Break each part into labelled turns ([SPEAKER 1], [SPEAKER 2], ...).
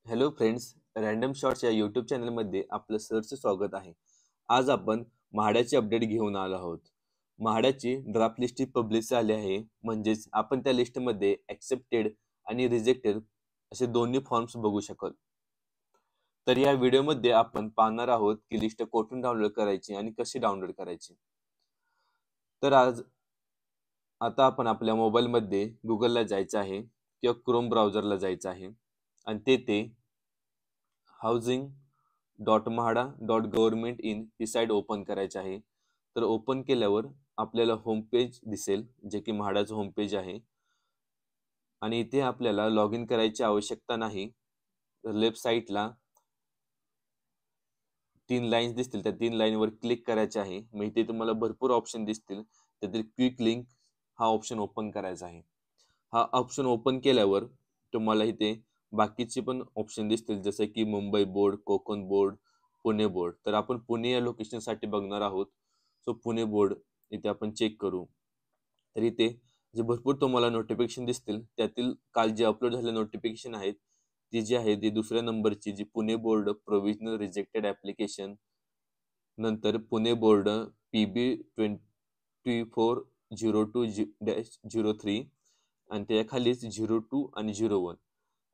[SPEAKER 1] Hello friends, random shots या YouTube चॅनलमध्ये आपलं सरचं स्वागत आहे. आज आपण म्हाडाची अपडेट घेऊन आलो आहोत. म्हाडाची ड्राफ्ट लिस्ट पब्लिश झाली आहे, म्हणजेच आपण त्या लिस्टमध्ये ॲक्सेप्टेड आणि रिजेक्टेड असे दोन्ही फॉर्म्स बघू शकाल. तर या व्हिडिओमध्ये आपण पाहणार आहोत की लिस्ट कोठून डाउनलोड करायची आणि कशी डाउनलोड करायची. तर आता आपण आपल्या मोबाईलमध्ये गुगलला जायचं आहे किंवा क्रोम ब्राउझरला जायचं आहे आणि तेथे housing dot MHADA dot government in he site open करायची आहे. तर ओपन केल्यावर आपल्याला होम पेज दिसेल, जे की म्हाडाचं होम पेज आहे आणि इथे आपल्याला लॉग इन करायची आवश्यकता नाही. तर लेफ्ट साईडला 3 लाईन्स दिसतील, त्या 3 लाईनवर क्लिक करायचे आहे. मग इथे तुम्हाला भरपूर ऑप्शन दिसतील. त्यातील क्विक लिंक हा ऑप्शन ओपन करायचा आहे. हा ऑप्शन ओपन केल्यावर तुम्हाला इथे बाकीचे पण ऑप्शन दिसतील, जसे की Mumbai board, Konkan board, Pune board. तर आपण पुणे या लोकेशनसाठी बघणार आहोत. सो पुणे बोर्ड इथे आपण चेक करू. तर इथे जे भरपूर तुम्हाला नोटिफिकेशन दिसतील, त्यातील काल जे अपलोड झालेले नोटिफिकेशन आहेत, ती जी आहे ती दुसऱ्या नंबरची जी Pune board provisional rejected application, नंतर पुणे बोर्ड PB 2402-03 आणि त्याखालीच 02 आणि 01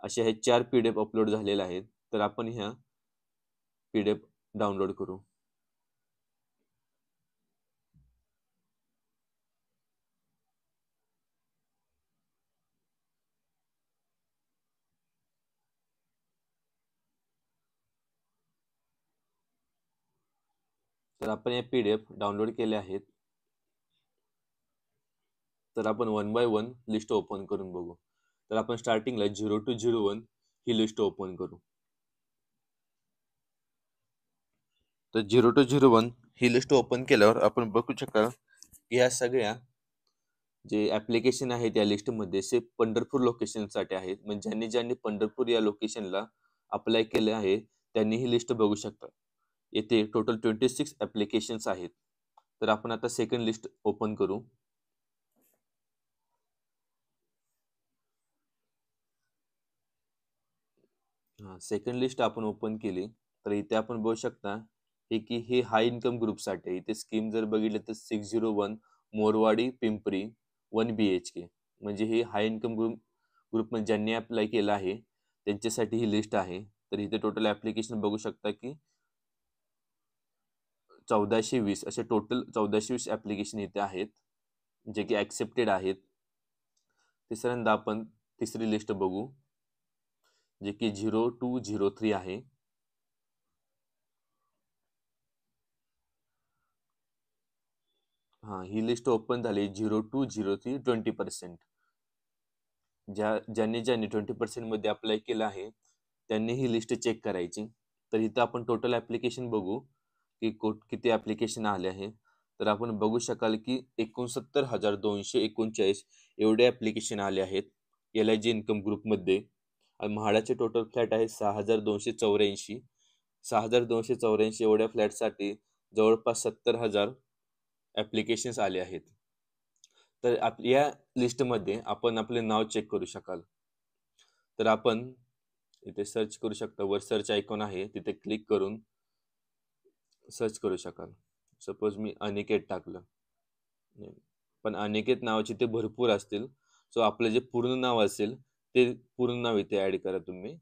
[SPEAKER 1] असे हे 4 PDF अपलोड झालेले आहेत. तर आपण ह्या PDF डाउनलोड करू. तर आपण या PDF डाउनलोड केल्या आहेत. तर आपण one by one list open करून बघू. तर आपण स्टार्टिंगला 0201 ही लिस्ट ओपन करू. तर 0201 ही लिस्ट ओपन केल्यावर आपण बघू शकाल की या सगळ्या जे ॲप्लिकेशन आहेत या लिस्टमध्ये से पंढरपूर लोकेशनसाठी आहेत. म्हणजे ज्यांनी ज्यांनी पंढरपूर या लोकेशनला अप्लाय केले आहे, त्यांनी ही लिस्ट बघू शकता. येथे टोटल 26 ॲप्लिकेशन्स आहेत. तर आपण आता सेकंड लिस्ट ओपन करू. सेकंड लिस्ट आपण ओपन केली, तर इथे आपण बघू शकता हे हाय इन्कम ग्रुपसाठी आहे. इथे स्कीम जर बघितलं तर 601 मोरवाडी पिंपरी 1 BHK, म्हणजे हे हाय इन्कम ग्रुप म्हणजे ज्यांनी अप्लाय केलं आहे त्यांच्यासाठी ही लिस्ट आहे. तर इथे टोटल ॲप्लिकेशन बघू शकता की 1420 असे टोटल 1420 ॲप्लिकेशन इथे आहेत, जे की ॲक्सेप्टेड आहेत. तिसऱ्यांदा आपण तिसरी लिस्ट बघू, जे की 0203 आहे. ही लिस्ट ओपन झाली 0203 20%. ज्यांनी ज्यांनी 20% मध्ये अप्लाय केलं आहे, त्यांनी ही लिस्ट चेक करायची. तर इथं आपण टोटल ॲप्लिकेशन बघू की किती ॲप्लिकेशन आले आहे. तर आपण बघू शकाल की 69,239 एवढे ॲप्लिकेशन आले आहेत LIG इन्कम ग्रुपमध्ये. आणि म्हाडाचे टोटल फ्लॅट आहे 6,284. 6,284 एवढ्या फ्लॅटसाठी जवळपास 70,000 ॲप्लिकेशन्स आले आहेत. तर या लिस्टमध्ये आपण आपले नाव चेक करू शकाल. तर आपण इथे सर्च करू शकता. वर सर्च आयकॉन आहे, तिथे क्लिक करून सर्च करू शकाल. सपोज मी अनिकेत टाकलं, पण अनिकेत नावाचे ते भरपूर असतील. सो आपलं जे पूर्ण नाव असेल ते पूर्ण नाव इथे ऍड करा तुम्ही.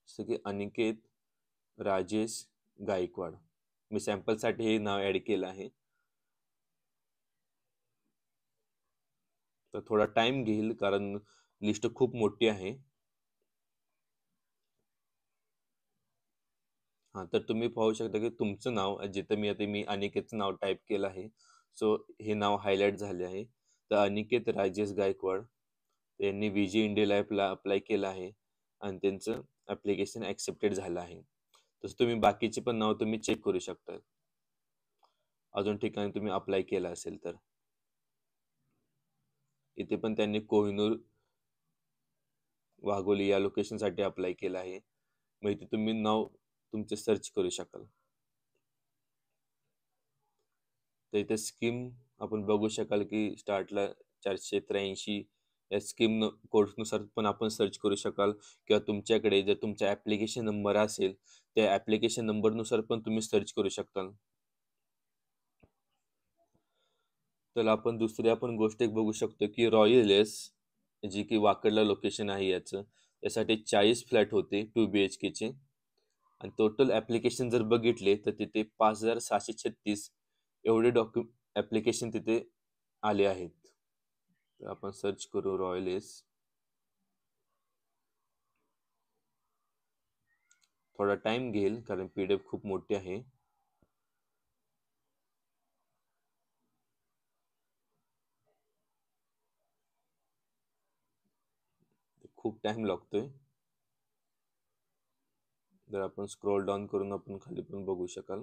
[SPEAKER 1] जसं की अनिकेत राजेश गायकवाड. मी सॅम्पलसाठी हे नाव ऍड केलं आहे. तर थोडा टाइम घेईल कारण लिस्ट खूप मोठी आहे. तर तुम्ही पाहू शकता की तुमचं नाव जिथं मी अनिकेतचं नाव टाईप केलं आहे. सो हे नाव हायलाइट झाले आहे. तर अनिकेत राजेश गायकवाड यांनी VG इंडिया लाईफला अप्लाय केलं आहे आणि त्यांचं ॲप्लिकेशन ॲक्सेप्टेड झालं आहे. तसं तुम्ही बाकीचे पण नाव तुम्ही चेक करू शकता, अजून ठिकाणी तुम्ही अप्लाय केलं असेल तर. इथे पण त्यांनी कोहिनूर वाघोली या लोकेशनसाठी अप्लाय केलं आहे. मग इथे तुम्ही नाव तुमचे सर्च करू शकाल. तर इथे स्कीम आपण बघू शकाल की स्टार्टला 483 या स्कीम कोर्सनुसार पण आपण सर्च करू शकाल, किंवा तुमच्याकडे जर तुमचा ॲप्लिकेशन नंबर असेल, त्या ॲप्लिकेशन नंबरनुसार पण तुम्ही सर्च करू शकता. तर आपण दुसरी आपण गोष्ट एक बघू शकतो की रॉयलेस, जी की वाकडला लोकेशन आहे याचं, यासाठी 40 फ्लॅट होते 2 BHKचे, आणि टोटल ॲप्लिकेशन जर बघितले तर तिथे 5,636 एवढे ॲप्लिकेशन तिथे आले आहेत. तर आपण सर्च करू रॉयलेस. थोडा टाइम घेईल कारण PDF खूप मोठी आहे. खूप टाइम लागतोय. जर आपण स्क्रोल डाऊन करून आपण खाली पण बघू शकाल.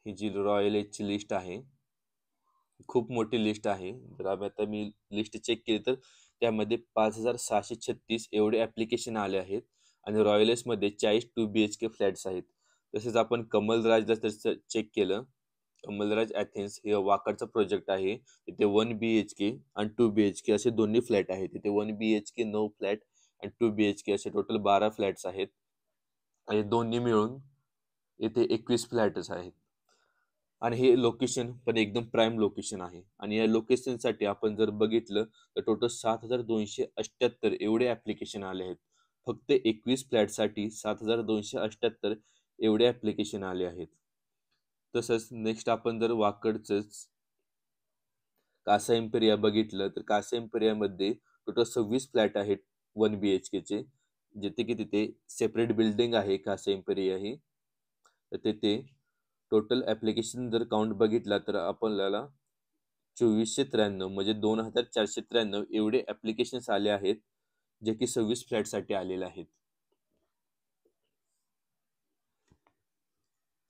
[SPEAKER 1] ही जी रॉयलेसची लिस्ट आहे, खूप मोठी लिस्ट आहे. जर आता मी लिस्ट चेक केली तर त्यामध्ये 5,636 एवढे ॲप्लिकेशन आले आहेत, आणि रॉयलेसमध्ये 40 2 BHK फ्लॅट्स आहेत. तसेच आपण कमलराजला जर चेक केलं, कमलराज ॲथेन्स हे वाकडचा प्रोजेक्ट आहे. तिथे 1 BHK आणि 2 BHK असे दोन्ही फ्लॅट आहेत. तिथे 1 BHK 9 फ्लॅट आणि 2 BHK असे टोटल 12 फ्लॅट्स आहेत, आणि दोन्ही मिळून इथे 21 फ्लॅट्स आहेत. आणि हे लोकेशन पण एकदम प्राईम लोकेशन आहे, आणि या लोकेशनसाठी आपण जर बघितलं तर टोटल 7,278 एवढे ॲप्लिकेशन आले आहेत. फक्त 21 फ्लॅटसाठी 7,278 एवढे ॲप्लिकेशन आले आहेत. तसंच नेक्स्ट आपण जर वाकडचंच कासा एम्पेरिया बघितलं तर कासा एम्पेरियामध्ये टोटल 26 फ्लॅट आहेत 1 BHKचे, जिथे की तिथे सेपरेट बिल्डिंग आहे कासा एम्पेरिया ही. तर तिथे टोटल ॲप्लिकेशन जर काउंट बघितला तर आपल्याला 2493 म्हणजे 2,493 एवढे ॲप्लिकेशन्स आले आहेत, जे की 26 फ्लॅटसाठी आलेले आहेत.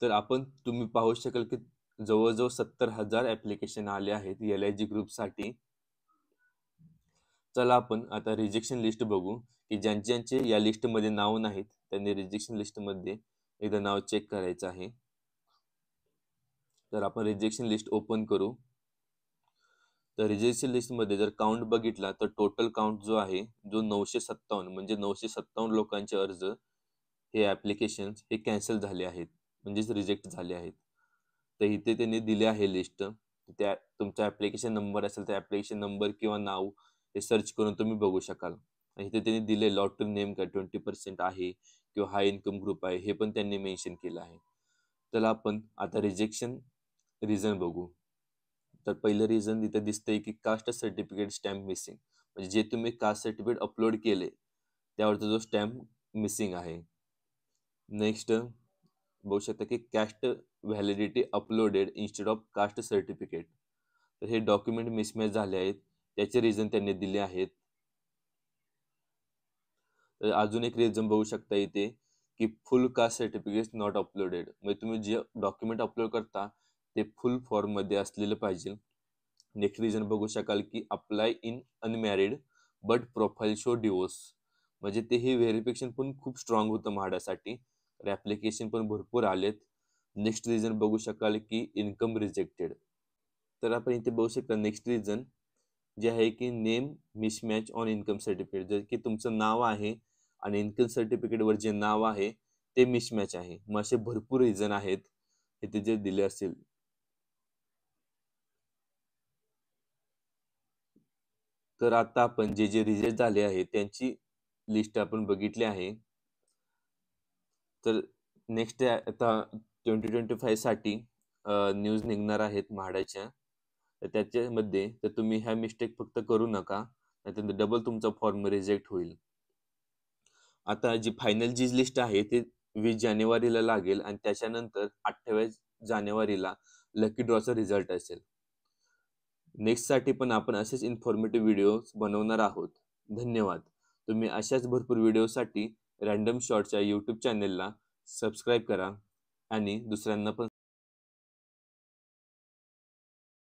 [SPEAKER 1] तर तुम्ही पाहू शकाल की जवळजवळ 70,000 ॲप्लिकेशन आले आहेत LIG ग्रुपसाठी. चला आपण आता रिजेक्शन लिस्ट बघू, की ज्यांचे या लिस्टमध्ये नाव नाहीत त्यांनी रिजेक्शन लिस्टमध्ये एकदा नाव चेक करायचं आहे. तर आपण रिजेक्शन लिस्ट ओपन करू. तर रिजेक्शन लिस्टमध्ये जर काउंट बघितला तर टोटल काउंट जो आहे, जो 957 म्हणजे 957 लोकांचे अर्ज, हे ॲप्लिकेशन हे कॅन्सल झाले आहेत, म्हणजेच रिजेक्ट झाले आहेत. तर इथे त्यांनी दिले आहे लिस्ट. त्या तुमचा ॲप्लिकेशन नंबर असेल तर ॲप्लिकेशन नंबर किंवा नाव हे सर्च करून तुम्ही बघू शकाल. आणि इथे त्यांनी दिले लॉटरी नेम काय 20% आहे किंवा हाय इन्कम ग्रुप आहे, हे पण त्यांनी मेन्शन केलं आहे. चला आपण आता रिजेक्शन रिझन बघू. तर पहिलं रिझन इथे दिसतंय की कास्ट सर्टिफिकेट स्टॅम्प मिसिंग, म्हणजे जे तुम्ही कास्ट सर्टिफिकेट अपलोड केले त्यावरचा जो स्टॅम्प मिसिंग आहे. नेक्स्ट बघू शकता की caste validity uploaded instead of caste certificate, तर हे डॉक्युमेंट मिसमॅच झाले आहेत, त्याचे रिझन त्यांनी दिले आहेत. तर अजून एक रिझन बघू शकता इथे की full caste certificate not uploaded, म्हणजे तुम्ही जे डॉक्युमेंट अपलोड करता ते फुल फॉर्ममध्ये असलेलं पाहिजे. नेक्स्ट रिझन बघू शकाल की apply in unmarried but profile show divorce, म्हणजे ते हे व्हेरिफिकेशन पण खूप स्ट्रॉंग होतं म्हाडासाठी, तर ॲप्लिकेशन पण भरपूर आलेत. नेक्स्ट रिझन बघू शकाल की इन्कम रिजेक्टेड. तर आपण इथे बघू शकता नेक्स्ट रिझन जे आहे की name mismatch on income certificate, जर की तुमचं नाव आहे आणि इन्कम सर्टिफिकेटवर जे नाव आहे ते मिसमॅच आहे. मग असे भरपूर रिझन आहेत हे ते जे दिले असेल. तर आता आपण जे रिजेक्ट झाले आहे त्यांची लिस्ट आपण बघितली आहे. तर नेक्स्ट आता 2025 साठी न्यूज निघणार आहेत म्हाडाच्या, तर त्याच्यामध्ये तर तुम्ही ह्या मिस्टेक फक्त करू नका, नाहीतर डबल तुमचा फॉर्म रिजेक्ट होईल. आता जी फायनल जी लिस्ट आहे ती 20 जानेवारीला लागेल, आणि त्याच्यानंतर 28 जानेवारीला लकी ड्रॉचा रिझल्ट असेल. नेक्स्टसाठी पण आपण असेच इन्फॉर्मेटिव्ह व्हिडिओज बनवणार आहोत. धन्यवाद. तुम्ही अशाच भरपूर व्हिडिओसाठी रँडम शॉर्ट्सच्या यूट्यूब चॅनेलला सबस्क्राईब करा, आणि दुसऱ्यांना पण